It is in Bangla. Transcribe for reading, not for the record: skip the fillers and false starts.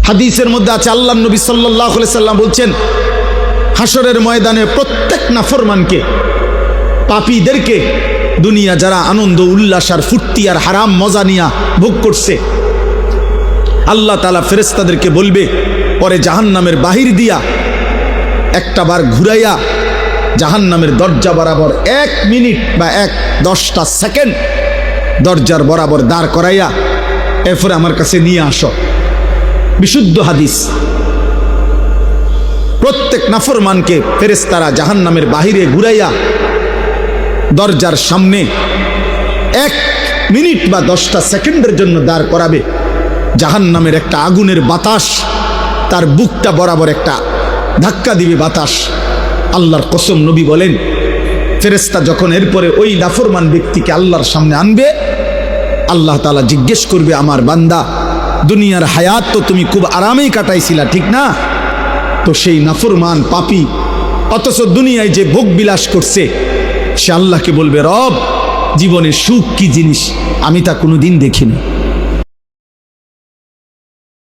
হাদিসের মধ্যে আছে, আল্লাহর নবী সাল্লাল্লাহু আলাইহি সাল্লাম বলছেন, হাসরের ময়দানে প্রত্যেক নাফরমানকে, পাপীদেরকে, দুনিয়া যারা আনন্দ উল্লাস আর ফুর্তি আর হারাম মজা নিয়া ভোগ করছে, আল্লাহ তাআলা ফেরেশতাদেরকে বলবে, পরে জাহান্নামের বাহির দিয়া একটা বার ঘুরাইয়া জাহান্নামের দরজা বরাবর 1 মিনিট বা 10টা সেকেন্ড দরজার বরাবর দাঁড় করাইয়া এরপরে আমার কাছে নিয়ে আসো। বিশুদ্ধ হাদিস। প্রত্যেক নাফরমানকে ফেরেশতারা জাহান্নামের বাহিরে ঘুরাইয়া দরজার সামনে 1 মিনিট বা 10টা সেকেন্ডের জন্য দাঁড় করাবে। জাহান্নামের একটা আগুনের বাতাস তার বুকটা বরাবর একটা ধাক্কা দিবে বাতাস। আল্লাহর কসম, নবী বলেন, ফেরেশতা যখন এরপরে ওই নাফরমান ব্যক্তিকে আল্লাহর সামনে আনবে, আল্লাহ তাআলা জিজ্ঞেস করবে, আমার বান্দা, দুনিয়ার হায়াত তো তুমি খুব আরামেই কাটাইছিলা, ঠিক না? তো সেই নাফরমান পাপী অথচ দুনিয়ায় যে ভোগ বিলাস করছে, সে আল্লাহকে বলবে, রব, জীবনের সুখ কি জিনিস আমি তা কোনোদিন দেখিনি।